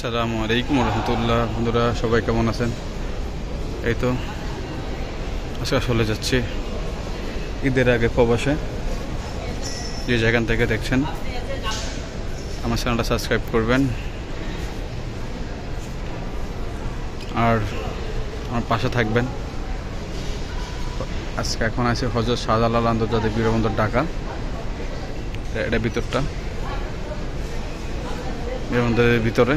আসসালামু আলাইকুম রহমতুল্লাহ। বন্ধুরা সবাই কেমন আছেন? এই তো আজকে আসলে যাচ্ছি ঈদের আগে প্রবাসে। যে যেখান থেকে দেখছেন আমার চ্যানেলটা সাবস্ক্রাইব করবেন আর আমার পাশে থাকবেন। আজকে এখন আছে হযরত শাহজালাল আন্তর্জাতিক বিমানবন্দর ঢাকা। এটা ভিতরটা বিমানবন্দরের ভিতরে।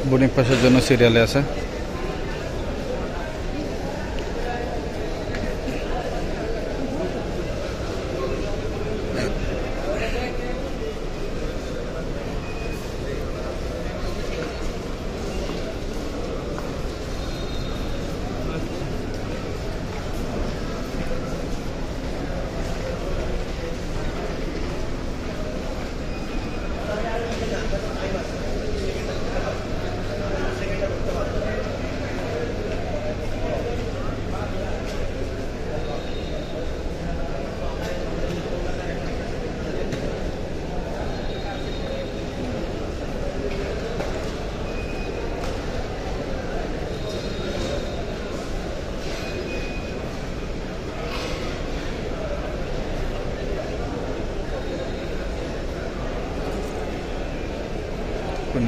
বোর্ডিং পাসের জন্য সিরিয়ালে আছে।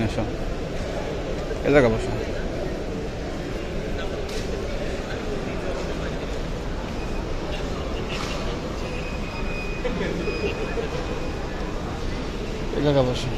এসো এ জায়গা বসো। এ জায়গা বসো।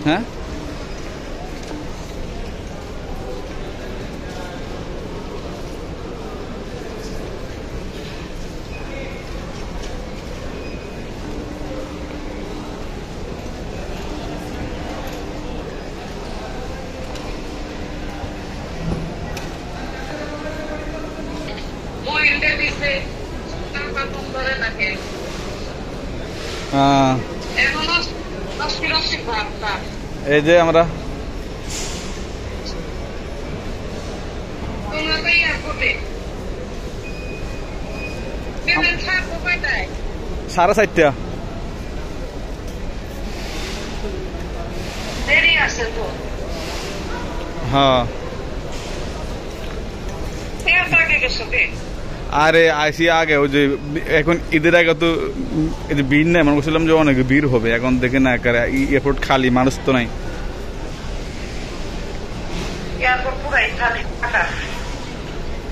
হ্যাঁ এই যে আমরা সাড়ে 4টা হ্যাঁ আরে আইসি আগে ওই যে এখন ঈদের আগে তো এই যে ভিড় নাই, মানে বলছিলাম যে অনেক ভিড় হবে, এখন দেখে না এয়ারপোর্ট খালি, মানুষ তো নাই।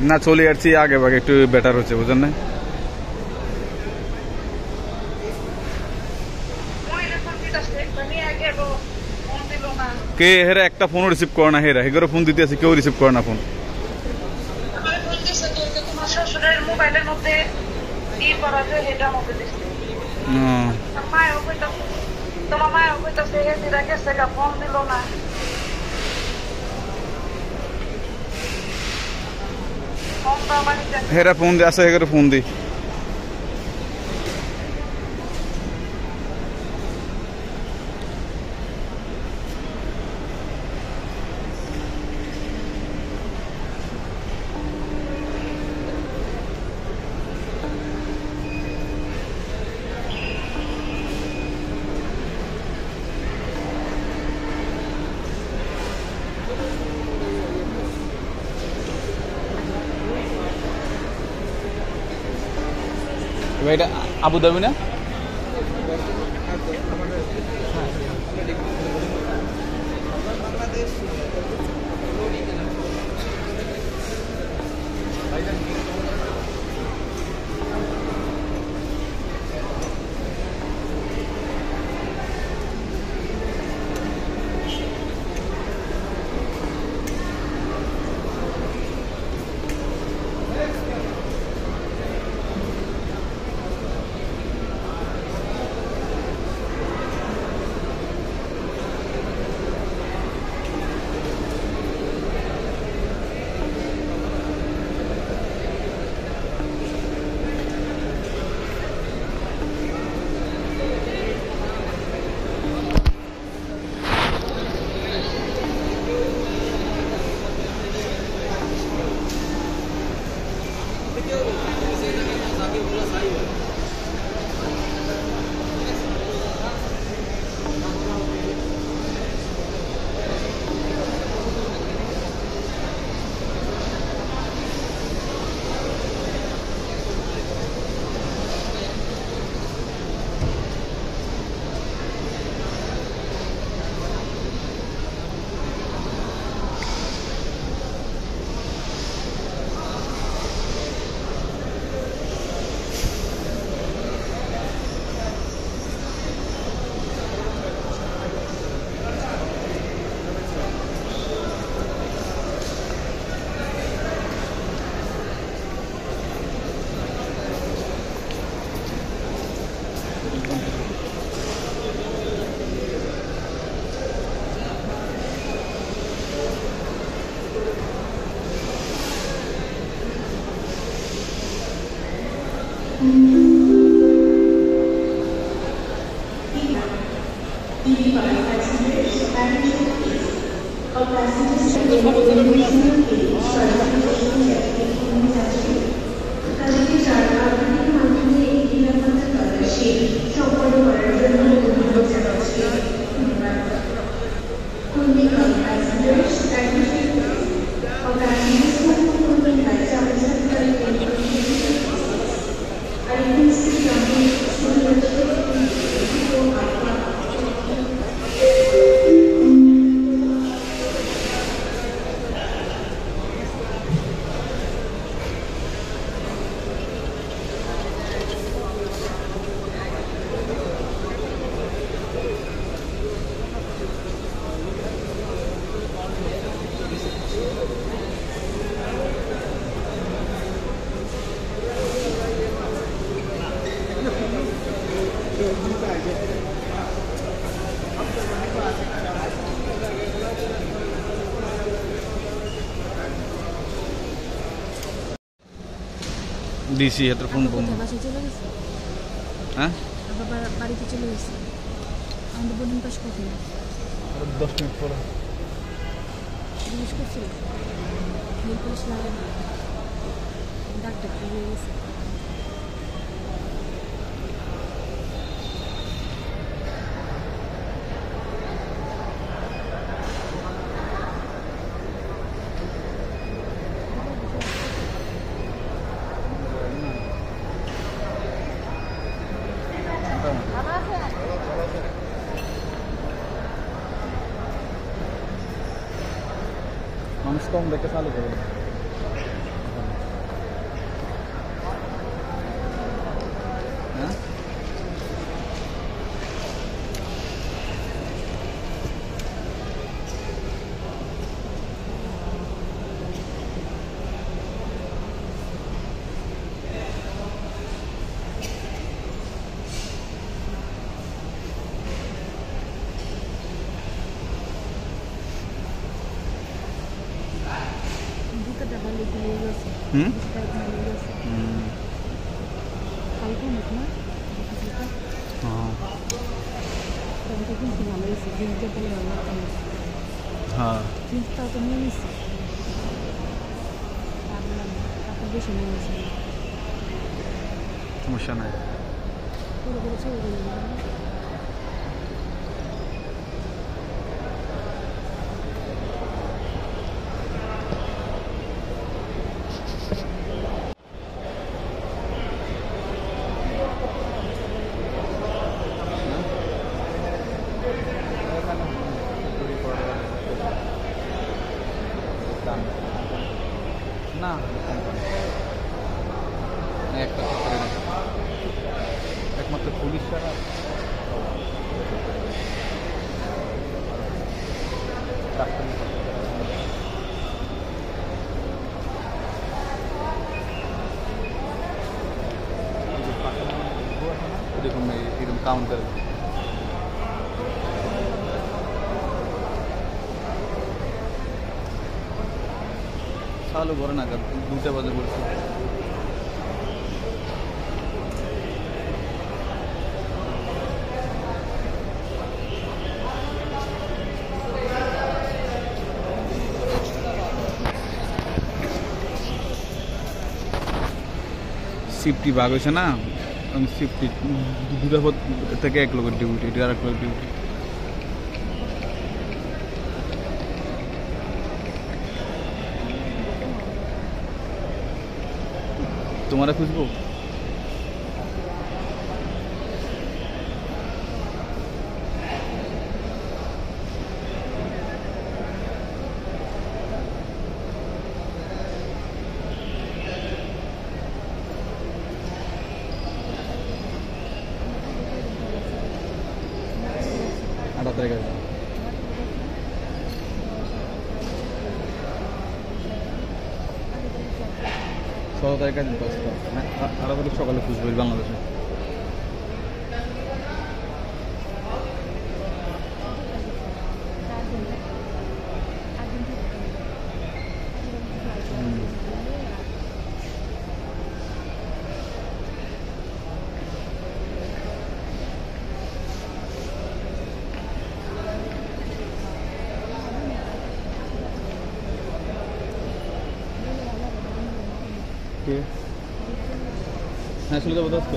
না চলে আসছি আগে ভাগে, একটু বেটার হচ্ছে, বুঝলেন না? কে হেরা একটা ফোনও রিসিভ করে না, হেরা হেগেরও ফোন দিতে আছে, কেউ রিসিভ করে না ফোন। মোবাইলের মধ্যে তোমার মায়ের কইতাছে হেদিরা গেছে গা, ফোন দিল না। হেরা ফোন দিয়ে আসে, হেগের ফোন দি। এটা আবুধাবি না? দিছি এত ফোন ফোন বাসায় চলে গেছে, হ্যাঁ বাড়িতে চলে গেছে। আমাদের বোর্ডিং পাস কখন? 10 মিনিট পরে জিজ্ঞেস করছিল নেল পলিশ লাগাই না, ডাক্তার হয়ে গেছে। মানুষ কম দেখে চালু করে হ্যাঁ हाँ চিন্তা তো নিয়ে নিচ্ছি, আপনার বেশি নিয়ে নিচ্ছি সমস্যা নাই পুরো করে চলে গেল। না একটা একমাত্র পুলিশ ছাড়া এরকম এরকম কাউন্টার চালু করে না 2টা বাজে করছে। শিফটি ভাগ হয়েছে না, শিফটি 2টা থেকে 1 লোকের ডিউটি, এটা আর 1 লোকের ডিউটি। তোমারা খুঁজবো আটা তারিখ আছে 16 তারিখ আছে 8 তারিখ সকালে খুঁজবো বাংলাদেশে। হ্যাঁ শুনে যাবো দোস্ত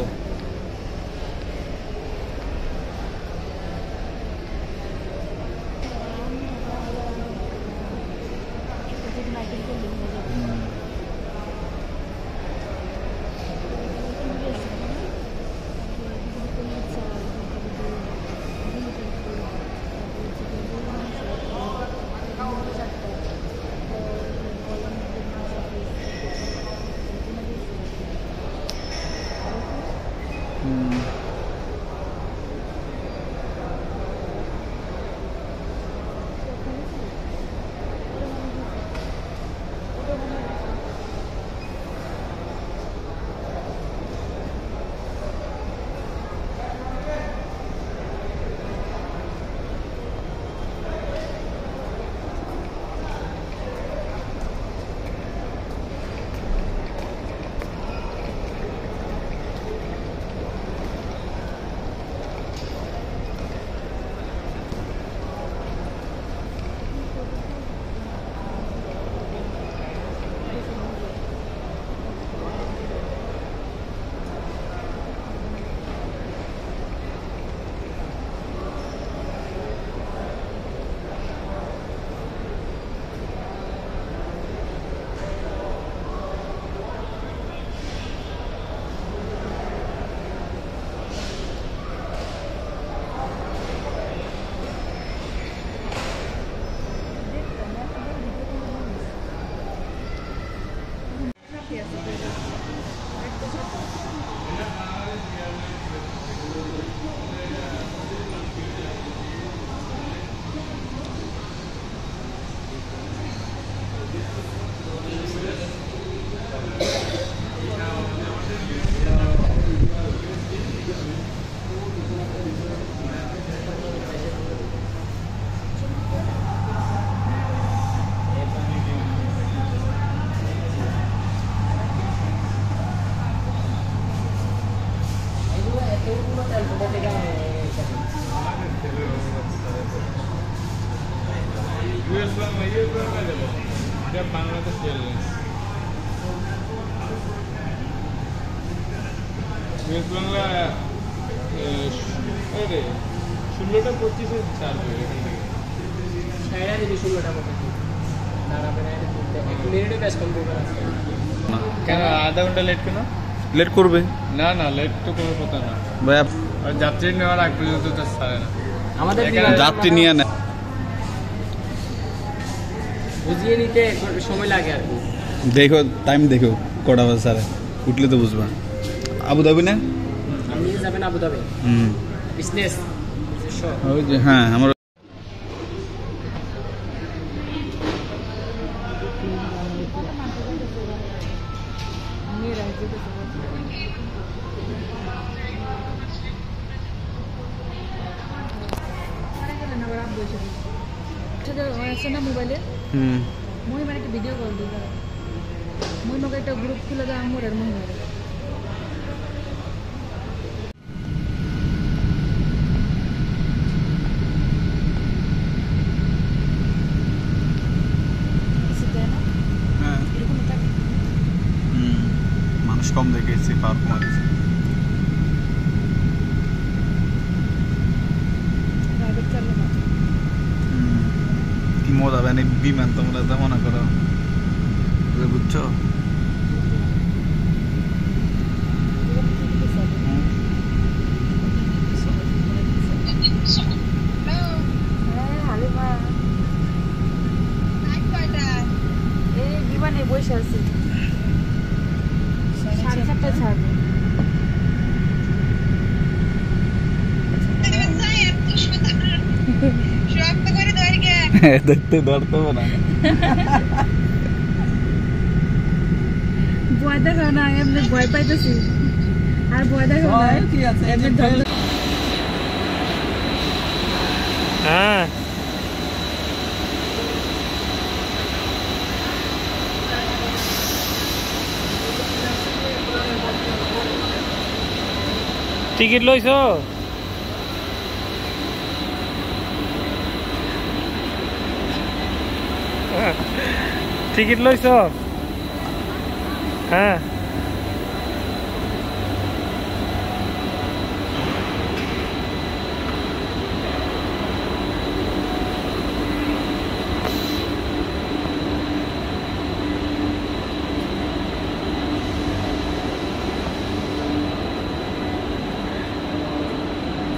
বাংলাদেশ এয়ারলাইন্স ইউএস বাংলা 16টা 25 ছাড়বে এখান থেকে সাইডা দিবি 16টা মতো দাঁড়াবে না এক মিনিটে ব্যাস কম্পিউটার আছে কেন আধা ঘন্টা লেট কেন লেট করবে না না লেট তো কোনো কথা না ভাই আর যাত্রী নেওয়ার আগ পর্যন্ত তো ছাড়ে না আমাদের যাত্রী নিয়ে নেয় বুঝিয়ে নিতে সময় লাগে আর কি দেখো টাইম দেখো কটা বাজে স্যার উঠলে তো বুঝবা আবুধাবি না আপনি যাবেন আবুধাবি বিজনেস ওই যে হ্যাঁ আমার আছে না মোবাইলে মই মানে একটা ভিডিও কল দিই মই মগে একটা গ্রুপ খুলে দেয় আমার আর মই হ্যাঁ মানুষ কম দেখেছি পাওয়ার কমা দিয়েছে কি মজা মানে বিমান তোমরা তো মনে করো বুঝছো এই বিমানে বসে আছি 7:30 ছাড়বে দেখতে ধরতে না ভয় দেখাও না এমনি ভয় পাইতেছি আর ভয় দেখাও না এমনি ধর হ্যাঁ টিকিট লইছো টিকিট লইছো হ্যাঁ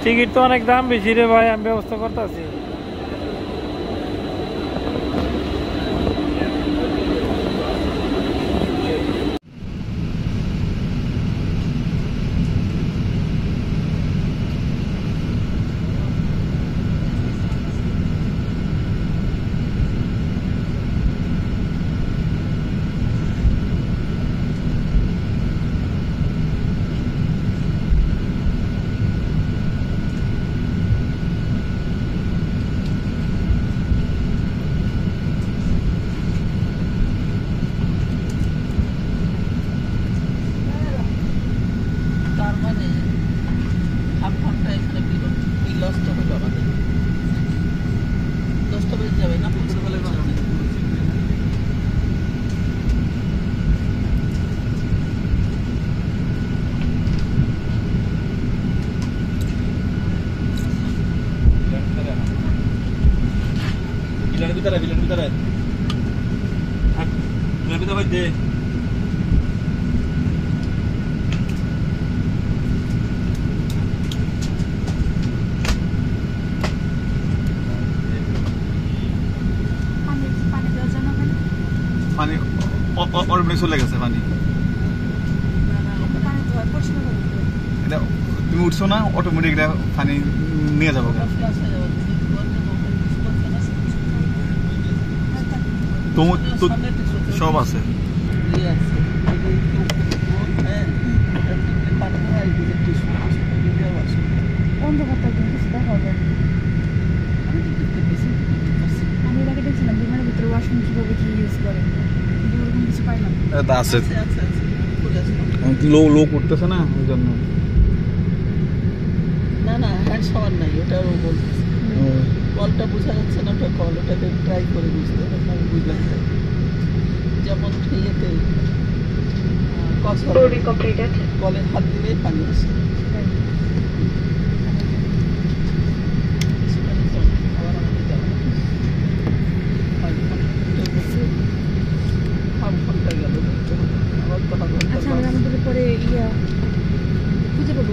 টিকিট তো অনেক দাম বেশি রে ভাই আমি ব্যবস্থা করতেছি bilang bentar ya. Bilang bentar aja. পানি অলরেডি চলে গেছে পানি। এটা তুমি উঠছো না অটোমেটিক এটা পানি নিয়ে যাবো। তোমার তো সব আছে। আছে লো করতেছে না ওই জন্য। না না হ্যান্ড শাওয়ার নাই, ওটাও বলতেছে কলটা বোঝা যাচ্ছে না, ওটা কল, ওটাকে ট্রাই করে বুঝতে হবে, আমি বুঝলাম না। যেমন ইয়েতে কলে হাত দিলেই পানি আসে। সেখানে তো আবার আমাদের যাওয়া লাগে। 5 ঘন্টার মধ্যে হাফ ঘন্টা গেল, আবার তো হাফ ঘন্টা আচ্ছা আমরা আমাদের পরে খুঁজে পাবো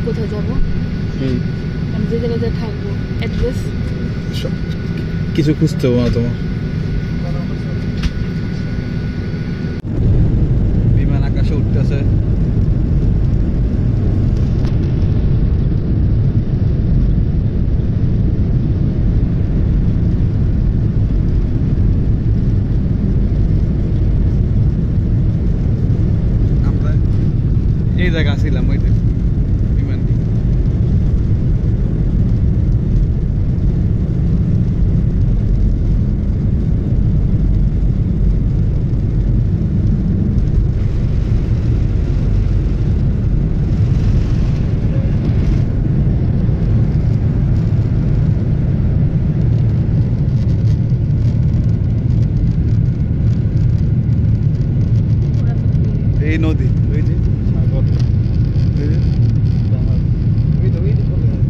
কোথায় যাবো, আমি যে জায়গায় থাকবো, অ্যাড্রেস। কিছু খুঁজতে হবে না তোমার। বিমান আকাশে উঠতেছে। আমরা এই জায়গা ছিলাম, ওই যে বিমান। এই নদী, ওই যে সাগর, ওই যে পাহাড়, ওই তো চলে যায়।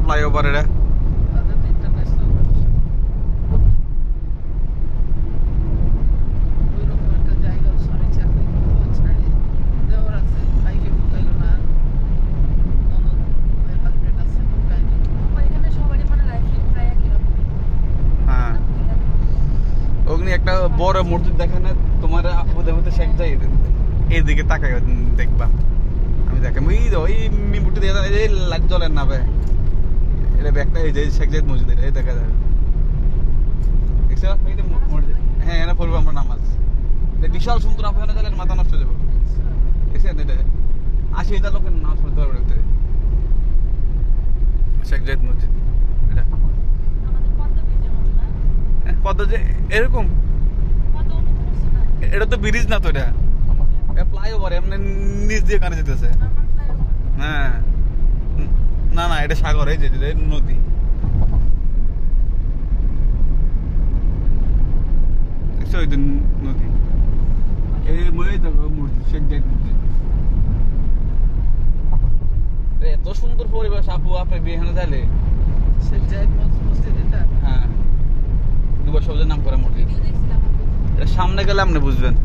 ফ্লাইওভার এটা তাদের ইন্টারন্যাশনাল ব্যবসা ওইরকম একটা জায়গা স্বামী চাকরি ছাড়ে দেওয়ার আছে ভাইকে ঢুকাইল না ননদ হাজবেন্ড আছে ঢুকাইল এখানে সবারই মানে লাইফ প্রায় একই রকম। হ্যাঁ অগ্নি একটা বড় মসজিদ দেখে না তোমার আবুদের মধ্যে শেখ যাই এইদিকে তাকাই দেখবা আমি দেখে ওই মিমুটি দিয়ে এই লাইট জ্বলেন না ভাই এটা একটা এই যে শেখ জাইদ মসজিদ এই দেখা যায় দেখছো এই যে মসজিদ হ্যাঁ এখানে পড়বো আমরা নামাজ এটা বিশাল সুন্দর আপনার গেলে মাথা নষ্ট হয়ে যাবো দেখছেন এটা 80,000 লোকের নামাজ পড়তে পারবে ভিতরে শেখ জাইদ মসজিদ এটা আমাদের পদ্মা ব্রিজের মতো না, পদ্মা যে এরকম পদ্মা উন্নত করছে না, এটা তো ব্রিজ না তো এটা ফ্লাইওভার এমনি নিচ দিয়ে কানে যেতেছে নর্মাল ফ্লাইওভার। হ্যাঁ না না এটা সাগর এই যে নদী দেখছো ওই নদী এই মসজিদ শেখ জাইদ মসজিদ এত সুন্দর পরিবেশ আপু আপনি বিহানে যাইলে সে জায়গ মসজিদ এটা হ্যাঁ দুবার সবচেয়ে নাম করা মসজিদ ভিডিও দেখছিলাম আমি। এটা সামনে গেলে আপনি বুঝবেন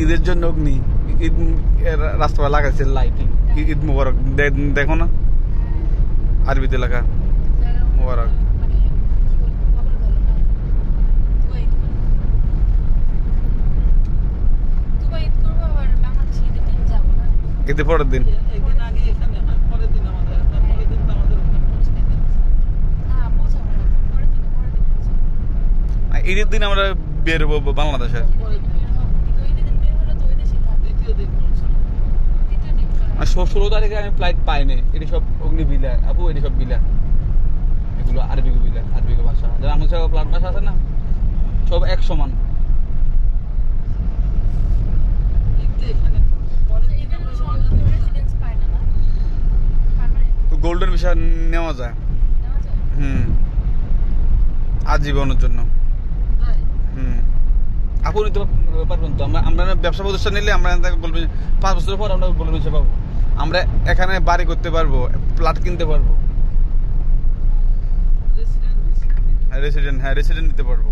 ঈদের জন্য অগ্নি ঈদ রাস্তা লাগাইছে লাইটিং ঈদ মুবারক দেখো না আরবিতে লেখা জায়গা মোবারক। মানে কি বলবো, খবর ভালো না। দুবাই ঈদ করবো, আবার বাংলাদেশে ঈদের দিন যাবো না। ঈদের পরের দিন একদিন আগে এখানে হয় পরের দিন আমাদের পরের দিন তো আমাদের ওখানে পৌঁছাই দিচ্ছে না, পৌঁছাবো না তো। পরের দিন পৌঁছাবো। ঈদের দিন আমরা বের হবো বাংলাদেশে পরের দিন বের হবো। কিন্তু ওই দিন বের হলে তো ওই দেশেই থাকবো। দ্বিতীয় দিন পৌঁছাবো দ্বিতীয় দিন করে। 16 তারিখে আমি ফ্লাইট পাইনি এটি সব অগ্নি বিলা আপু এটি সব বিলা এগুলো আরবি বিলা আরবি ভাষা যারা আমার সব ফ্লাট ভাষা আছে না সব এক সমান ঈদটা এখানে পরের দিন এখানে আমরা সব রেসিডেন্স পায় না, না? পার্মানেন্ট গোল্ডেন ভিসা নেওয়া যায় নেওয়া যায়? আজীবনের জন্য তাই আপু নিতে পারবেন তো আমরা ব্যবসা প্রতিষ্ঠান নিলে আমরা বলবেন 5 বছর পর আমরা গোল্ডেন ভিসা পাবো আমরা এখানে বাড়ি করতে পারবো ফ্ল্যাট কিনতে পারবো রেসিডেন্ট নিতে পারবো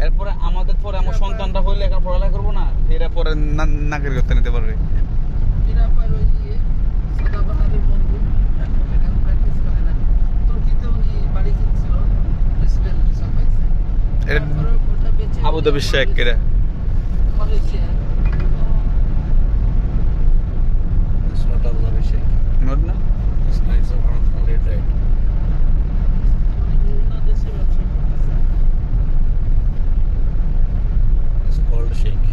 এরপরে আমাদের পরে আমার সন্তানটা হইলে এখন পড়ালেখা করবো না এরা পরে নাগরিকত্ব নিতে পারবে নিরাপয় ওই সাদাবাহারের বন্ধু এখন এখানে প্র্যাকটিস করে না তুর্কিতে উনি বাড়ি কিনছিল প্রেসিডেন্ট হিসাব পাইছে এটা তারপরে ওটা বেচে আবুধাবি শেখ এরা Malaysia It's not Abu Dhabi Sheikh. Note না It's nice of only trade. বিভিন্ন দেশে ব্যবসা করতেছে It's called Sheikh.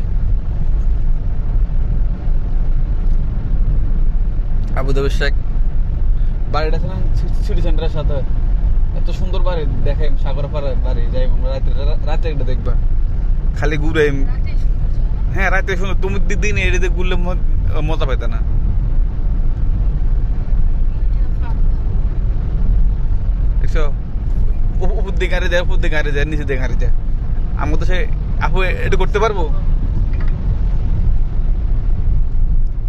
Abu Dhabi Sheikh বাড়িটা ছিলাম সিটি সেন্টারের সাথে এত সুন্দর বাড়ি দেখেন সাগর পাড়ে বাড়ি যাই আমরা রাতে একটা দেখবা খালি ঘুরে রাতেই শুরু করছে, না? হ্যাঁ রাতে সুন্দর তুমি দিন এড়িতে ঘুরলে মজা পাইতে না দেখছো উপর দিকে গাড়ি যায় উপর দিকে গাড়ি যায় নিচে দিকে গাড়ি যায় আমরা তো সে আপু এটা করতে পারবো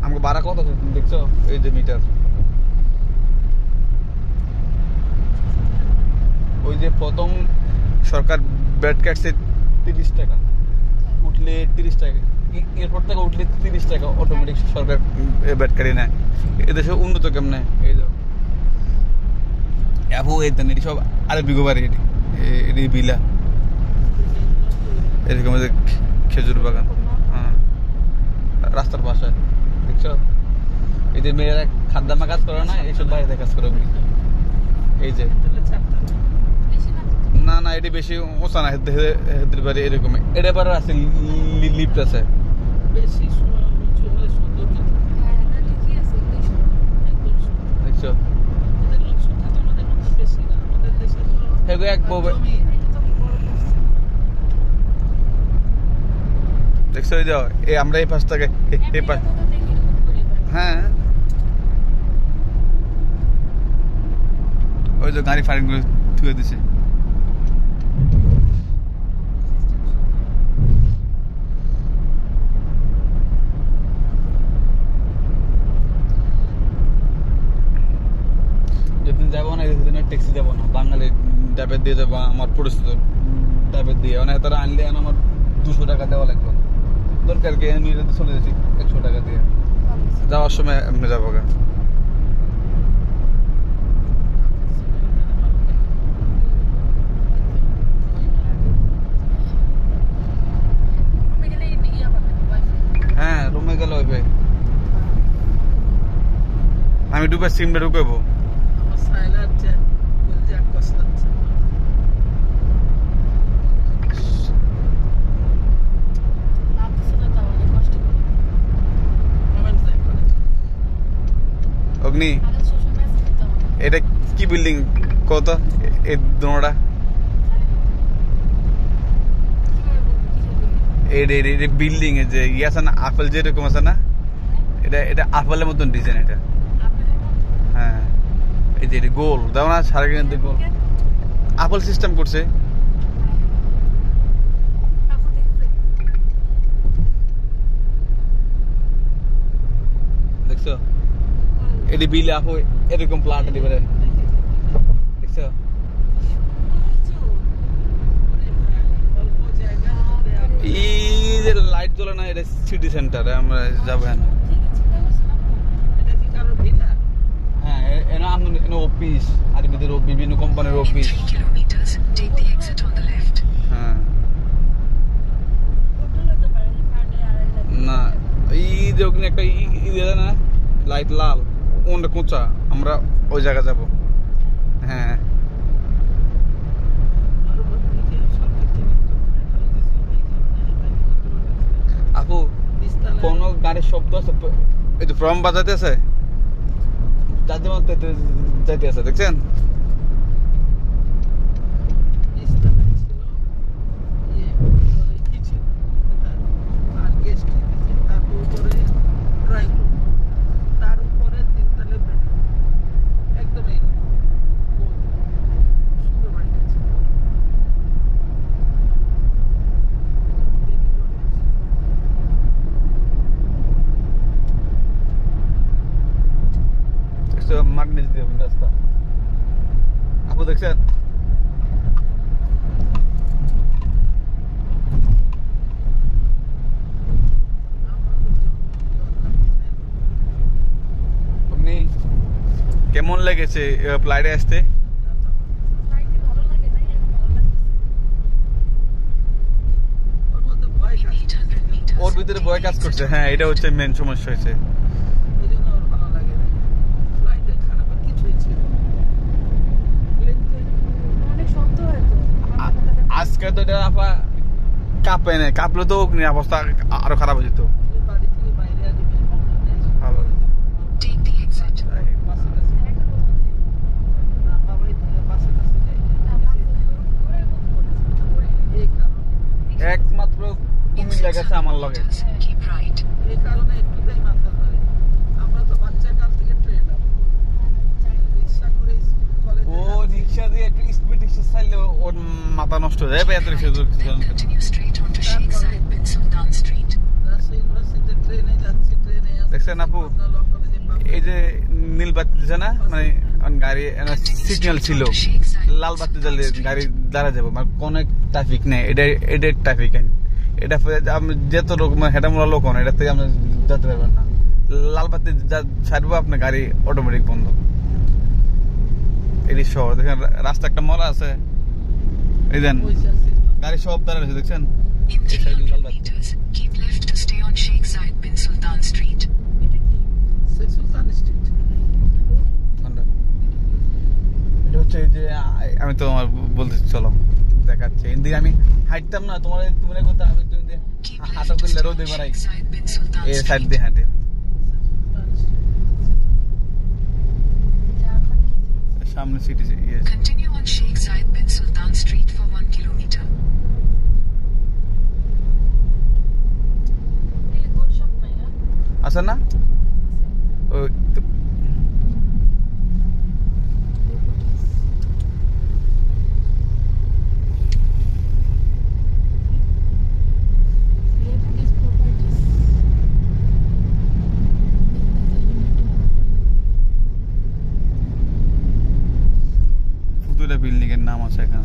আমাকে ভাড়া কত আছে তুমি দেখছো এই যে মিটার ওই যে প্রথম সরকার ব্যাট কাটছে 30 টাকা উঠলে 30 টাকা এরপর থেকে উঠলে 30 টাকা অটোমেটিক সরকার ব্যাট কাটে নেয় এদেশে উন্নত কেমনে এই যাও আপু এই তো এটি সব আরবি গোবারি এটি বিলা এরকম যে খেজুর বাগান হ্যাঁ রাস্তার পাশে দেখছো এই যে মেয়েরা খাদ্যামা কাজ করে না এইসব বাড়িতে কাজ করে এই যে বেশি না তো? না না এটি বেশি ওসা না হেদের বাড়ি এরকম এটা এবার আছে লিফট আছে বেশি উঁচু হলে সুন্দর কিন্তু হ্যাঁ, না, ঠিকই আছে, এগুলোই সুন্দর। একদম সুন্দর দেখছো এদের লোক সংখ্যা তো আমাদের মধ্যে বেশি না আমাদের দেশে তো এগুলো এক বউ জমি এটা তো বড় করছে। দেখছো ওই যাও এই আমরা এই পাশ থেকে এই পাশ হ্যাঁ ওই যে গাড়ি ফাড়ি গুলো থুয়ে দিছে যেদিন যাবো না সেদিন ট্যাক্সি যাবো না বাঙালি ট্যাপের দিয়ে যাবো আমার পরিচিত ট্যাপের দিয়ে মানে তারা আনলে আমার 200 টাকা দেওয়া লাগবে দরকার কি আমি চলে যাচ্ছি 100 টাকা দিয়ে যাওয়ার সময় এমনি যাবো গা হ্যাঁ রুমে গেলে হইবে আমি ডুবে সিমটা ঢুকাবো আমার সাইলার যে বলছে এক কষ্ট হচ্ছে অগ্নি এটা কি বিল্ডিং কত এই দোনোটা এই বিল্ডিং এ যে ইয়ে আছে না আপেল যেরকম আছে না এটা এটা আপেলের মতন ডিজাইন এটা হ্যাঁ এই যে গোল দাও না সারা কিন্তু গোল আপেল সিস্টেম করছে দেখছো এটি বিলে আপু এরকম প্লান্ট দিবে দেখছো এই যে লাইট জ্বলে না এটা সিটি সেন্টারে আমরা যাবো না এটা কি কারো ভিলা হ্যাঁ এনা আমরা অফিস আর ভিতরে বিভিন্ন কোম্পানির অফিস হ্যাঁ না এই যে ওখানে একটা ইয়ে না লাইট লাল ওটা কোঁচা আমরা ওই জায়গা যাব হ্যাঁ আপু কোন গাড়ির শব্দ আছে এই যে ফ্রম বাজাতে আছে যাতে যাইতে আছে দেখছেন মাগনেস দিয়ে রাস্তা আপু দেখছেন আপনি কেমন লেগেছে ফ্লাইটে আসতে ওর ভিতরে ভয় কাজ করছে হ্যাঁ এটা হচ্ছে মেন সমস্যা হয়েছে আজকে তো এটা আপা কাঁপে না কাঁপলে তো অগ্নি অবস্থা আরো খারাপ হয়ে যেত একমাত্র কুমিল্লা গেছে আমার লগে এই কারণে একটুটাই মাথা ধরে আমরা তো বাচ্চা কাল থেকে ট্রেন রিক্সা করে ও রিক্সা দিয়ে একটু স্পিড রিক্সা চাইলে ওর মাথা নষ্ট হয়ে যাবে এত রিক্সা দেখছেন আপু এই যে নীল বাতি দিচ্ছে না মানে গাড়ি সিগন্যাল ছিল লাল বাতি জ্বালে গাড়ি দাঁড়া যাবো মানে কোনো ট্রাফিক নেই এটা এটা ট্রাফিক আইন এটা আপনি যেত রকম হেঁটামোড়া লোক এটা থেকে আপনি যেতে পারবেন না লাল বাতি ছাড়বো আপনার গাড়ি অটোমেটিক বন্ধ এটি শহর দেখেন রাস্তা একটা মরা আছে এই দেন গাড়ি সব দাঁড়া রয়েছে দেখছেন এটা হচ্ছে যে আমি তো আমার বলতে চলো দেখাচ্ছি এদিকে আমি হাঁটতাম না তোমার তুমি করতে হবে তুমি হাঁটা করলে রোদে বেড়াই এই সাইড দিয়ে হাঁটে সামনে city Continue on Sheikh Zayed bin Sultan Street for 1 kilometer. আছে না ওই ফুতুরা বিল্ডিং এর নাম আছে এখানে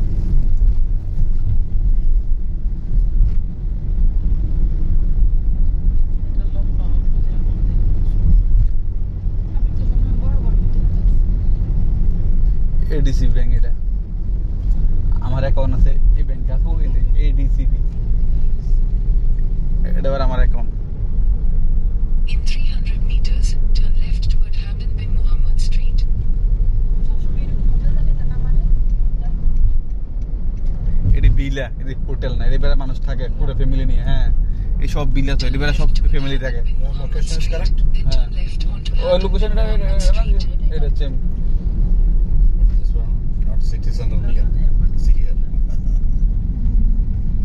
এডিসি ব্যাংক এটা আমার অ্যাকাউন্ট আছে এই ব্যাংক আপু এডিসিবি এটা আবার আমার account In 300 meters, turn left toward Hamdan bin Muhammad Street. এটি বিলা এটি হোটেল না এটি বেড়া মানুষ থাকে পুরো ফ্যামিলি নিয়ে হ্যাঁ এই সব বিলা তো এটি বেড়া সব ফ্যামিলি থাকে Location is correct. Then হ্যাঁ turn left onto ওই লোকেশনটা এটা হচ্ছে This one, not city center here. See here.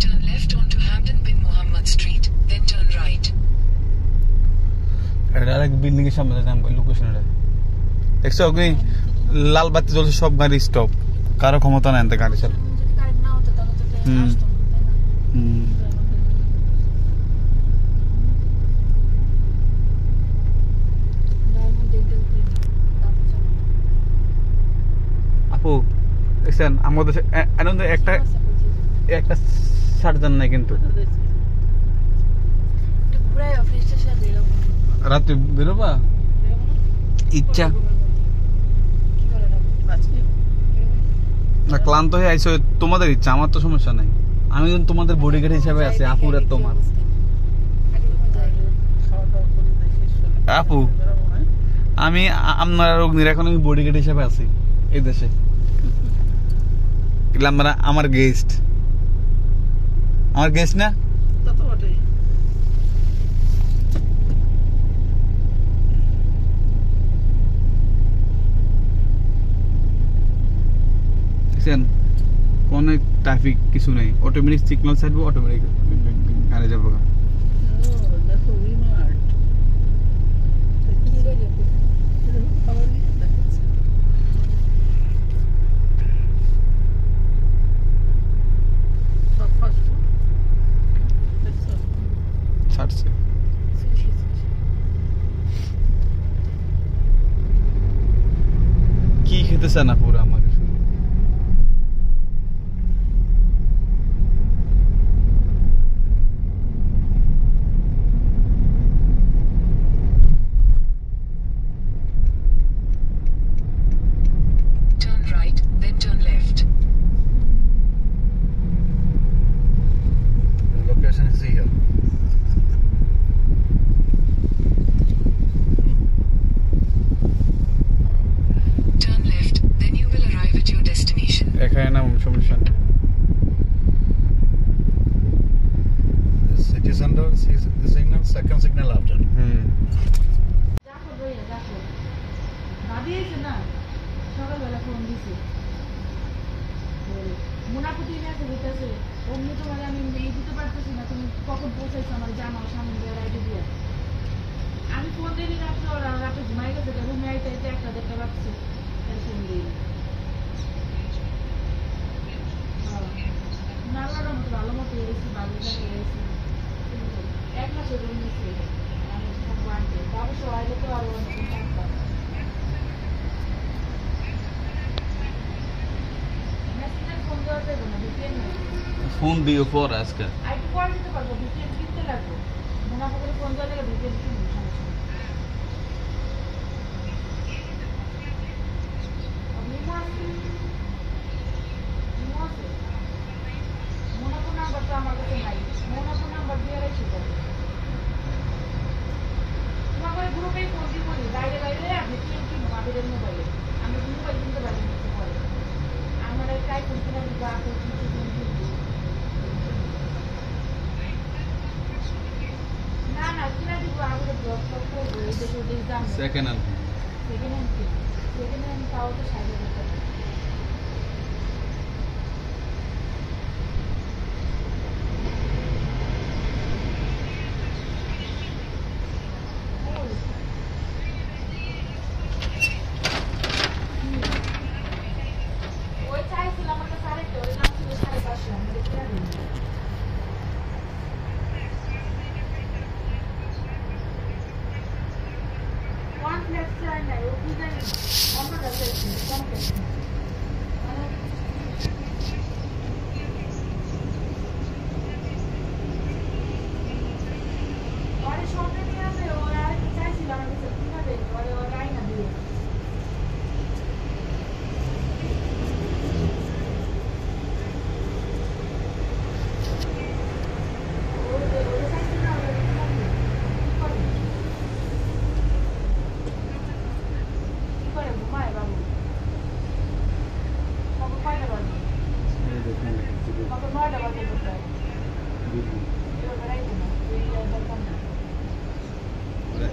Turn left onto Hamdan bin Muhammad Street, then turn right. এটা আরেক বিল্ডিং এর সামনে যান ওই লোকেশনটা দেখছো আপনি লাল বাতি জ্বলছে সব গাড়ি স্টপ কারো ক্ষমতা নাই এতে গাড়ি চালানোর যদি কারেন্ট না হতো তাহলে তো এটা হুম। আসতো না, তাই না? হুম ডায়মন্ড ডেন্টাল ক্লিনিক, তারপর চলো। আপু দেখছেন আমাদের আনন্দ একটা আচ্ছা, বলছি। একটা সার্জন নাই কিন্তু একটু ঘুরাই অফিসটার সাথে বেরোবো। রাত্রে বেরোবা বেরোবো না? ইচ্ছা কি বলে না? আজকে বেরোবো না? না ক্লান্ত হয়ে আইসো তোমাদের ইচ্ছা আমার তো সমস্যা নাই আমি কিন্তু তোমাদের বডিগার্ড হিসেবে আছি আপুর আর তোমার আগে রুমে যাই। খাওয়া দাওয়া করে দেখি শোনা আপু বেরোবো না আমি আপনার অগ্নির এখন আমি বডিগার্ড হিসেবে আছি এই দেশে এগুলো আমরা আমার গেস্ট না তা তো বটেই দেখছেন কোনো ট্রাফিক কিছু নেই অটোমেটিক সিগন্যাল ছাড়বো অটোমেটিক গাড়ি যাবো ও দেখো উইমার্ট কি বলে? খাবারই দেখাচ্ছে সব ফাস্ট ফুড দেখছো ছাড়ছে সুশি, সুশি। কি খেতে চান আপুরা আমাকে শুধু Turn right, then turn left. The location is here. Turn left, then you will arrive at your destination. এখানে না সমস্যা নেই The city center, the signal, second signal after. হুম দেখো ভাইয়া, দেখো। দাদি এসে না, সকালবেলা ফোন দিছে। মুনাফা টিভি আছে, বলতেছে, অমনি তোমার আমি এই দিতে পারতেছি না, তুমি কখন পৌঁছাইছো আমার জানাও, সামনে দিয়ে রাইডে দিয়ে। আমি ফোন দিই রাত্রে, ওরা রাতে ঘুমাই গেছে, রুমে আইতে আইতে 1-1:30 বাজছে। তাই ফোন দিই। নালার মতো ভালো মতো এসেছি, বাড়ির জায়গায় এসেছি। 1 মাসের রুম নিচ্ছে। আমি থাকবো আনতে। অবশ্য আইলে তো আরো অনেকদিন থাকতাম। মেসেঞ্জার ফোন দেওয়া যাবে না, VPN নেই। ফোন দিও পর আজকে আরেকটু পরে দিতে পারবো, VPN কিনতে লাগবে। মুনাফা করে ফোন দেওয়া লাগে, VPN কিনবো, সমস্যা নেই। নিমো আছে? নিমো আছে? মুনাফা নাম্বার তো আমার কাছে নাই। মুনাফা নাম্বার দিয়ে রাখছি তো। তোমাকে গ্রুপেই ফোন দিব নি, বাইরে বাইরে VPN কিনবো আমাদের মোবাইলে। আমি মোবাইল কিনতে পারি না কিছু পরে। আমার একটা আইফোন কিনা দিব, আপেল কিনতে কিনবো। না না কিনা দিব, আগে ব্লগ টক করবো, এই দেখে ওদের দাম নেই। সেকেন্ড হ্যান্ড সেকেন্ড হ্যান্ড কিনবো। সেকেন্ড হ্যান্ড তাও তো 60,000 টাকা। ও এবার বেড়াইতে না তুই দরকার না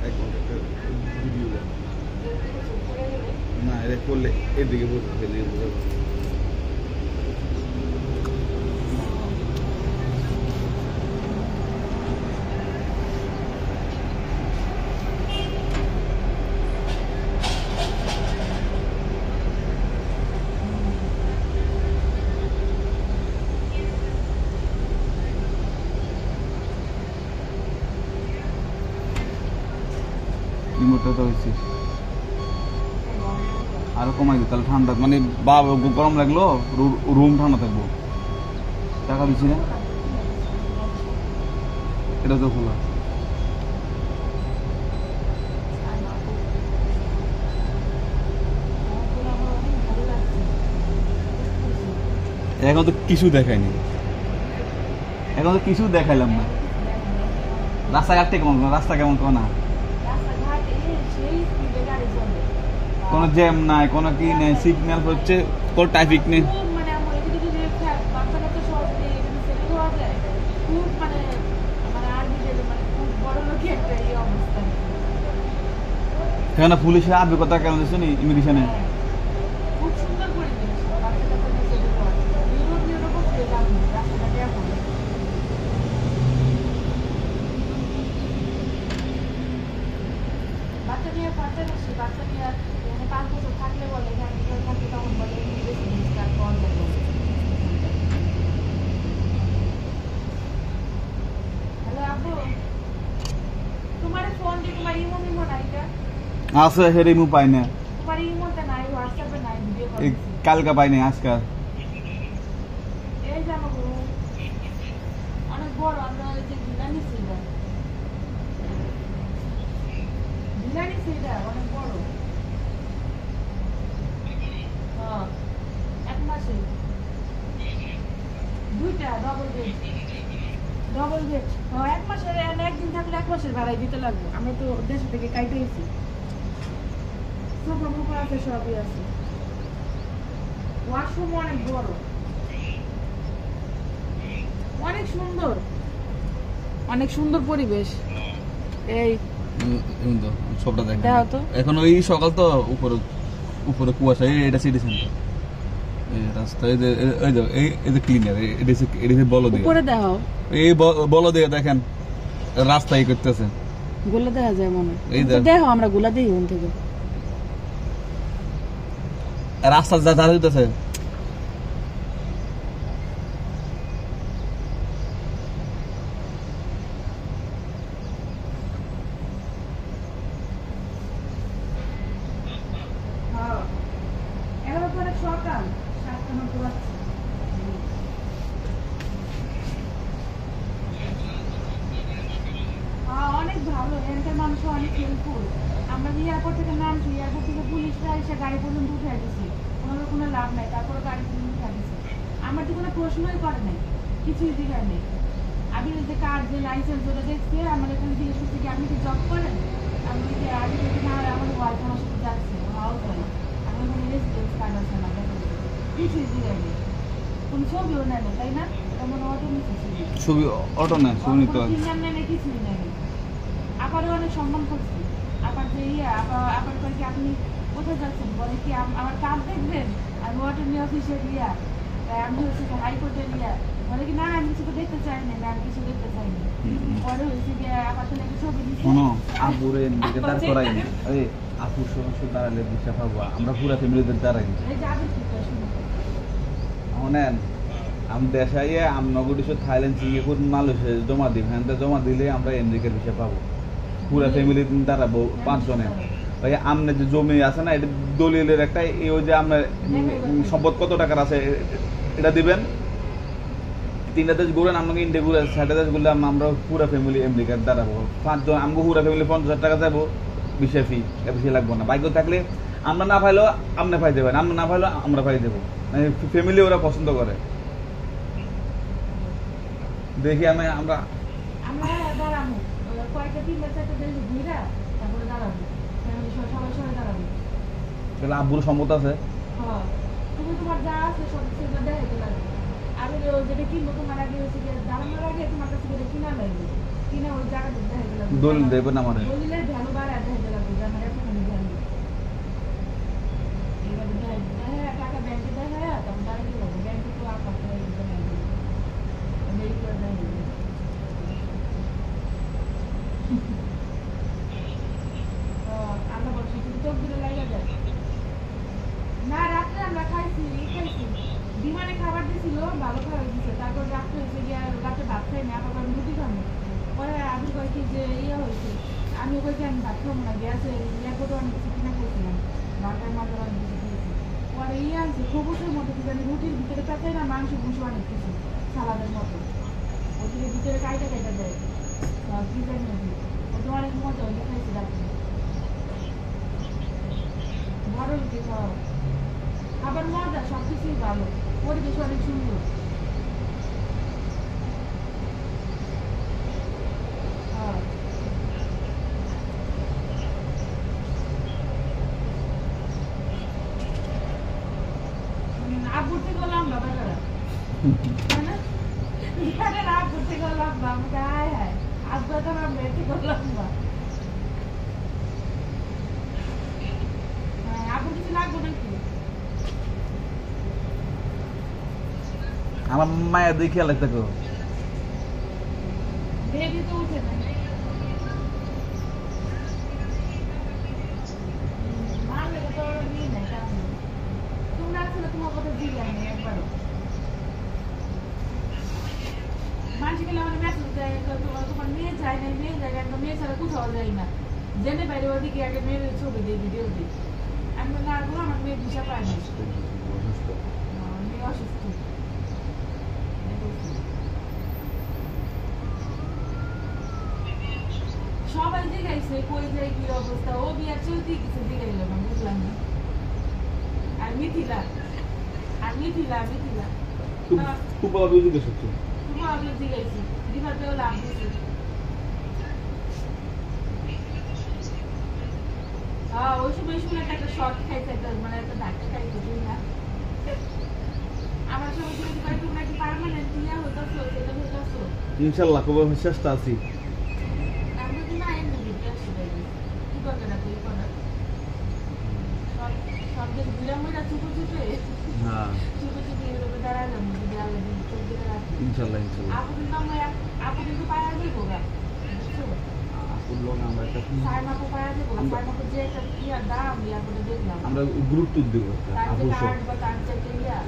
এক ঘন্টা একটা ভিডিও দেয় পড়ে গেলে না এটা করলে এদিকে বলতে এদিকে বোঝাবো রিমোটটা তো হয়েছে আরো কমাই দিই তাহলে ঠান্ডা মানে বা গরম লাগলো রুম ঠান্ডা থাকবো টাকা দিচ্ছি না এটা তো খোলা এখন তো কিছু দেখায়নি এখন তো কিছু দেখাইলাম না রাস্তাঘাটটা কেমন রাস্তা কেমন কেমন না রাস্তাঘাটে সেই স্পিডে গাড়ি চলে কোনো জ্যাম নাই কোনো কি নেই সিগন্যাল হচ্ছে কোনো ট্রাফিক নেই খুব মানে আমার এদিকে যদি বাচ্চা কাচ্চা সহজে এখানে সেটেল হওয়া যায় খুব মানে মানে আর বিদেশে মানে খুব বড় লোকই একটা এই অবস্থা এখানে পুলিশের আধিপত্যতা কেমন দিচ্ছে নি ইমিগ্রেশনে খুব সুন্দর পরিবেশ বাচ্চা কাচ্চা নিয়ে সেটেল হওয়া ইউরোপ ইউরোপও ফিরে যাবো রাস্তাঘাটে এখন বাচ্চা নিয়ে এখানে 5 বছর থাকলে বলে এখানে থাকলে তখন বলে বেশি জিনিসটা কল দেবো হ্যালো আব্বু তোমার ফোন দিয়ে তোমার ইমো মিমো নাই এটা আছে হেরে মু পাই না তোমার ইমোতে নাই হোয়াটসঅ্যাপে নাই ভিডিও কল এই কালকে পাই না আজকাল এই জানো গো অনেক বড় আমরা ওই যে ভিলানি ছিল অনেক বড় হ্যাঁ 1 মাসে 2টা ডবল বেড হ্যাঁ 1 মাসের একদিন থাকলে 1 মাসের ভাড়াই দিতে লাগবে আমরা তো দেশ থেকে কাইতে এসেছি সোফা মোফা আছে সবই আছে ওয়াশরুম অনেক বড় অনেক সুন্দর পরিবেশ এই সবটা দেখা দাও তো। এখন ওই সকাল তো উপরে উপরে কুয়াশা এটা সিটি সেন্টার এই রাস্তা এই যে এই যে ক্লিনার এটা বলো দিয়ে উপরে দেখাও এই বলো দিয়ে দেখেন রাস্তা এই করতেছে গোলা দেখা যায় মনে এই দেখ। দেখো আমরা গোলা দিই ওখান থেকে রাস্তা যা যা হইতেছে হ্যাঁ এখন তো অনেক সকাল 7টা মতো বাজছে অনেক ভালো এখানকার মানুষ অনেক হেল্পফুল আমরা যে এয়ারপোর্ট থেকে নামছি এয়ারপোর্ট থেকে পুলিশরা এসে গাড়ি পর্যন্ত উঠে দিচ্ছে কোনো লাভ নাই তারপরে গাড়ি পর্যন্ত উঠে দিচ্ছে আমার তো কোনো প্রশ্নই করে নাই কিছুই দিঘায় নেই আমি যে কার্ড যে লাইসেন্স ওটা দেখছে আমার এখানে জিজ্ঞেস করছে কি আপনি কি জব করেন আমি যে আগে দেখি না আমাদের ওয়াইফ আমার সাথে যাচ্ছে হাউস ওয়াইফ আমি ওখানে রেসিডেন্স কার্ড আছে না কিছুই দিঘায় নেই কোনো ছবিও নেয় না তাই না এটা মনে অটো নিচ্ছে ছবি অটো না ছবি নিতে হবে কিছুই নেই আপারও অনেক সম্মান করছি আপার যে আপার করে কি আপনি কোথায় যাচ্ছেন বলে কি আমার কাজ দেখবেন আমি ওয়াটার নিয়ে অফিসে তাই আমি হচ্ছে হাইকোর্টে বলে কি না আমি কিছু তো দেখতে চাই না আমি কিছু দেখতে চাই না পরে হয়েছে গিয়ে আবার তো নাকি ছবি দিচ্ছে শোনো আপুরে দিকে দাঁড় করাই নি এই আপুর সমস্যা দাঁড়ালে দিশা পাবো আমরা পুরা ফ্যামিলিদের দাঁড়াই এই যে আবেশ কি শুনো শোনেন আমি দেশাইয়ে আমি নগরীশ্বর থাইল্যান্ড সিঙ্গাপুর মালয়েশিয়া জমা দিই হ্যাঁ জমা দিলে আমরা আমেরিকার বিষয় পাবো পুরা ফ্যামিলি দাঁড়াবো 5 জনে ওই আমনে যে জমি আছে না এটা দলিলের একটা এই ওই যে আপনার সম্পদ কত টাকার আছে এটা দিবেন 3টা দেশ ঘুরেন আপনাকে ইন্ডিয়া ঘুরে 6টা দেশ ঘুরলে আমরা পুরা ফ্যামিলি আমেরিকার দাঁড়াবো 5 জন আমাকে পুরা ফ্যামিলি 50,000 টাকা যাবো বিষয় ফি বেশি লাগবো না বাইক থাকলে আমরা না পাইলেও আপনি পাই দেবেন আমরা না পাইলেও আমরা পাই দেবো ফ্যামিলি ওরা পছন্দ করে দেখি আমরা দাঁড়াবো কয়েকটা 3-4টা দেশ ঘুরে তারপরে দাঁড়াবো সবাই দাঁড়াবো তাহলে আব্বুর সম্মত আছে হ্যাঁ তুমি তোমার যা আছে সব সেগুলো দেখাইতে লাগবে আর ওই যেটা কিনবো তোমার আগে হচ্ছে যে দাঁড়ানোর আগে তোমার কাছে যেটা কিনা লাগবে কিনা ওই জায়গাটা দেখা গেল দলিল দেবে না মানে দলিলের ভ্যালু বাড়া দেখা গেল যে আমার এতখানি ভ্যালু এইভাবে দেখা টাকা ব্যাংকে দেখা তখন দাঁড়িয়ে গেল ব্যাংকে তো আপনার আমেরিকা দেখা আল্লাহ বলছি তুমি চোখ দিলে লাগা যায় না রাত্রে আমরা খাইছি বিমানে খাবার দিছিল ভালো খাবার দিছে তারপর রাত্রে হয়েছে গিয়ে রাতে ভাত খাই না আবার রুটি খাবো পরে আমি কয়েছি যে ইয়ে হয়েছে আমি বলছি আমি ভাত খাবো না গ্যাসে ইয়ে করে অনেক কিছু কিনা খেয়েছিলাম ভাতের মাঝে অনেক কিছু খেয়েছি পরে ইয়ে আনছে খবুসের মতো কি জানি রুটির ভিতরে পেঁচাই না মাংস মুংস অনেক কিছু সালাদের মতো ওদিকে ভিতরে কাইটা কেটে দেয় কি জানি ওটা অনেক মজা হয়েছে খাইছি রাত্রে বড় রুটি খাওয়া আবার মজা সব কিছুই ভালো পরিবেশ অনেক সুন্দর আব্বুর থেকে লম্বা বেটারা আব্বুর থেকে লম্বা আমাকে হায় হায় আব্বু তো আমার মেয়ের থেকে লম্বা হ্যাঁ আব্বুর কিছু লাগবে নাকি আমার মায়ের দিকে খেয়াল রাখতে গো বেবি তো উঠে না মারলে তো নিয়ে নেয় কাছে তোমরা আসলে তোমার কথা জিজ্ঞাসা নেই একবারও মানুষ গেলে আমার মেসেজ দেয় তোমার মেয়ে যায় না মেয়ে যায় না মেয়ে ছাড়া কোথাও যায় না জেনে বাইরে ওদিকে আগে মেয়ের ছবি দিই ভিডিও দিই আমি না করবো আমার মেয়ে দিশা পায় না মেয়ে অসুস্থ সবাই জিজ্ঞাসা কই যায় কি অবস্থা ও বিয়ার চলতেই কিছু জিজ্ঞাইল না বুঝলাম না আর মিথিলা খুব ভালো জিজ্ঞেস করছো তোমার আগে জিজ্ঞাসি দিবাতেও লাভ দিয়েছে ওই সময় শুনে একটা শর্ট খাইছে একটা মানে একটা ধাক্কা খাইছে তুই না আমার সবাই শুনে পাই তোমরা কি পার্মানেন্ট ইয়া হইতাছো সেটা হইতাছো ইনশাআল্লাহ কবে চেষ্টা আছি আমরা তো না এমনি দিতে আসছি কি করবে না তুই করার সব দিন ঘুরে মরে চুপে হ্যাঁ চুপে এরকম দাঁড়ায় যাবো যদি আল্লাহ দিন চোখ দিকে রাখি ইনশাআল্লাহ আপু কিন্তু পায়া যাইবো গা বুঝছো আমরা একটা সাইমাপু পায়া যাইবো সাইমাপু যে একটা ইয়া দাম ইয়া করে দেখলাম আমরা গুরুত্ব দিব তার যে অবশ্যই কার্ড বা তার যে ইয়া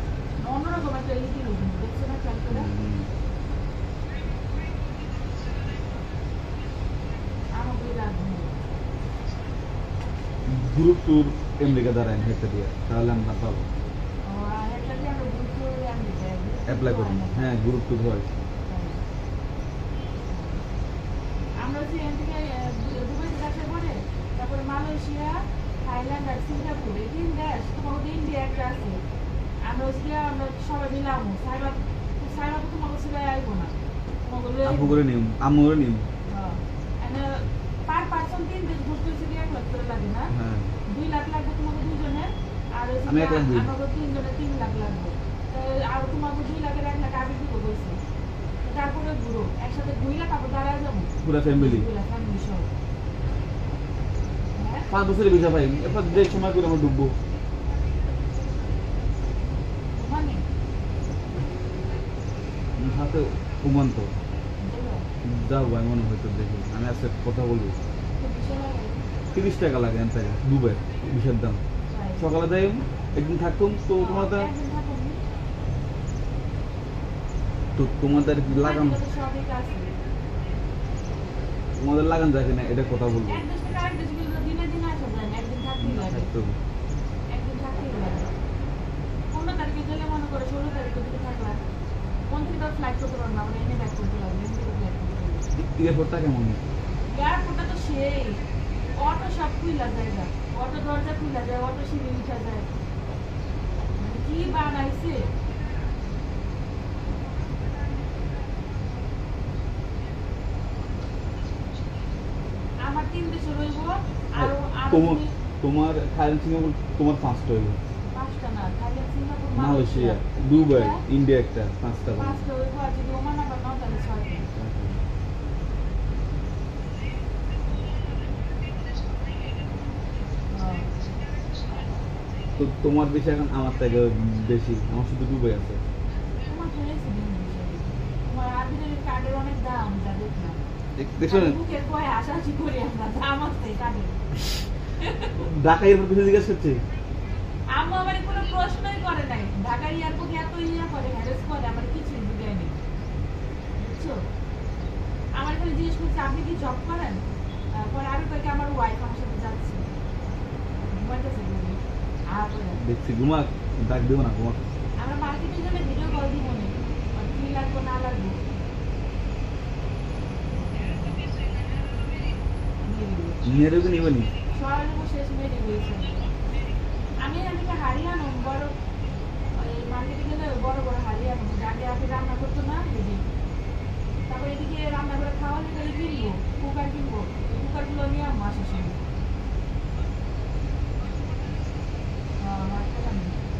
অন্যরকম একটা ই দিল কিন্তু দেখছো না খেয়াল করে আমাকে লাগবে গুরুত্ব আমেরিকা দ্বারা হেঁটে দিয়ে তাহলে আমরা পাবো একটা দিয়ে আমরা গুরুত্ব আমি অ্যাপ্লাই করুন হ্যাঁ গুরুত্ব হয় আমরা হচ্ছে এখান থেকে দুবাইতে যাওয়ার পরে তারপরে মালয়েশিয়া থাইল্যান্ড আর সিঙ্গাপুর এই 3 দেশ তোমার ইন্ডিয়া একটা আছে আমরা হচ্ছে আমরা সবাই মিলাম সাইবা তোমাকে ছিল আইবো না আপু করে নিম আম্মু করে নিম পার পার্সন 3 দেশ ঘুরতে হচ্ছে 1 লাখ করে লাগে না হ্যাঁ 2 লাখ লাগবে তোমাকে দুজনের আর আমি 1 লাখ দিই আমাকে 3 জনের 3 লাখ লাগবে আর তোমাকে 2 লাখের 1 লাখ আগে দিব কইছে তারপরে ঘুরো একসাথে 2 লাখ আবার দাঁড়ায় যাবো পুরো ফ্যামিলি 2 লাখ ফ্যামিলি সহ 5 বছরের ভিসা পাই এরপর যে সময় করে আমরা ডুববো মানে হাতে উমন্ত যাবো আমি মনে হয়তো দেখি আমি আজকে কথা বলবো 30 টাকা লাগে এন থেকে দুবাই ভিসার দাম সকালে যাই একদিন থাকতাম তো তোমাদের লাগান তোমাদের লাগান যায় কিনা এটা কথা বলবো থাকতে হবে। 15 তারিখে গেলে মনে করে 16 তারিখে দিকে থাকলাম 15 তারিখ ফ্লাইট করতে পারবো না আমরা এনে ব্যাক করতে লাগবে এয়ারপোর্টটা কেমন এয়ারপোর্টটা তো সেই অটো সব খুইলা জায়গা অটো দরজা খুইলা যায় অটো সিঁড়ি উঠা যায় মানে কি বানাইছে আমার 3 দেশে রইব আর তোমার থাইল্যান্ড সিঙ্গাপুর তোমার 5টা হইব 5টা না Thailand Singapore Malaysia, Dubai, India একটা, 5টা। পাঁচটা ওই ঘর যদি ওমান আবার নাও তাহলে 6টা। তো তোমার বেশি এখন আমার থেকে বেশি, আমার শুধু দুবাই আছে। তোমার ফেলেছি দিন বিষয়ে। তোমার আদিনের কার্ডের অনেক দাম, যা দেখলাম। দেখছো না বুকের কয় আশাআশি করি আমরা, দাম আছে কার্ডের। ঢাকা এয়ারপোর্ট কিছু জিজ্ঞেস করছে? আম্মু আমার কোনো প্রশ্নই করে নাই। ঢাকার এয়ারপোর্টে এত ইয়া করে, হ্যারেস করে, আমার কিছুই বুঝায় নেই। বুঝছো? আমার খালি জিজ্ঞেস করছে আপনি কি জব করেন? পরে আরো কয়েকে আমার ওয়াইফ আমার সাথে যাচ্ছে। ঘুমাইতেছে বলে। আর বলে, দেখছি ঘুমাক, ডাক দেবো না ঘুমাক। আমরা মার্কেটের জন্য ভিডিও কল দিব না। আর কি লাগবে না লাগবে। নিয়ে দেবে নিবনি? সরালে শেষ মেরে গিয়েছে। আমি একটা হারিয়ানো বড় ওই মার্কেটে গেলে বড় বড় হারিয়ানো আগে আগে রান্না করতো না দিদি। তারপর এদিকে রান্না করে খাওয়ালে গেলে কিনবো, কুকার কিনবো। এই কুকারগুলো নিয়ে আম্মা আসার সময়।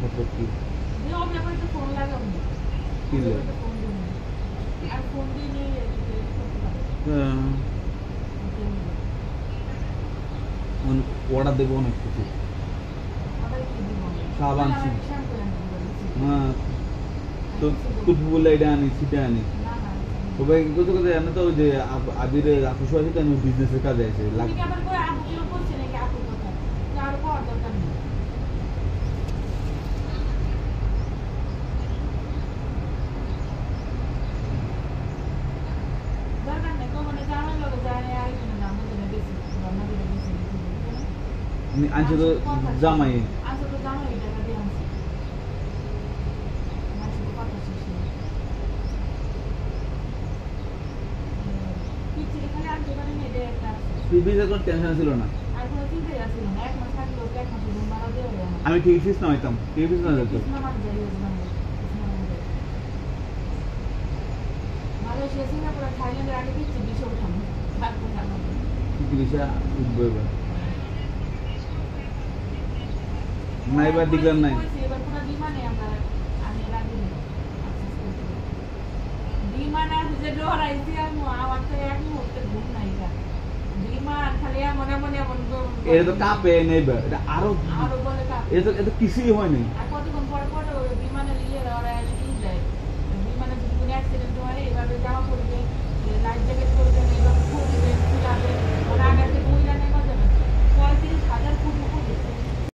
তারপর কি ফোন লাগাবো কি লাগে? ফোন দিব আর ফোন দিয়ে নিয়ে করতে পারবো। অর্ডার দেবো অনেক কিছু। আবার কি দিব? সাবান, শ্যাম্পু আনতে বলেছি। হ্যাঁ, তো তুই বলে এটা আনি সেটা আনি। না না সবাই কত কথা জানো তো, ওই যে আবির আপুসু আছে তো, আমি বিজনেসের কাজে আছে তুমি আবার কই আপু কেউ করছে নাকি আপুর কথা? আর পাওয়ার দরকার নেই। দরকার নেই, মানে জানার লোক জানে আরেকজনের নাম বলে বেশি আমাদের বেশি আমি আনছি তো জামাই। আচ্ছা তো জানো এই টাকা দিয়ে আনছি। মাসে তো কথা শেষ নেই। পিছিয়ে খালি আনতে পারি না, এটা একটা আছে। বিজনেসের কোনো টেনশন ছিল না। আর কোনো চিন্তাই আসছিল না, এক মাস থাকলে ওকে এক মাসে রুম ভাড়া দেওয়া যায় না। আমি টিকিট ফিস নামাইতাম, টিকিট ফিস না যেত। মালয়েশিয়া, সিঙ্গাপুর, থাইল্যান্ডের আগে দিচ্ছি 20 উঠাম। তারপর নামাবো। চিকিৎসা উঠবো এবার। না এবার ডিক্লার নাই। এবার পুরো বিমানে আমরা আমি রাখি বিমান আর যে ডরাইছি আমি, আমার তো এক মুহূর্তে ঘুম নাই যা বিমান খালি মনে মনে এমন এটা তো কাঁপে নেবে, এটা আরো আরো বলে এটা কিছুই হয় নাই। আর কতক্ষণ পরে পরে ওই বিমানের ওরা কি দেয়, বিমানে যদি কোনো অ্যাক্সিডেন্ট হয় এভাবে জামা পড়বে, লাইফ জ্যাকেট পরবে,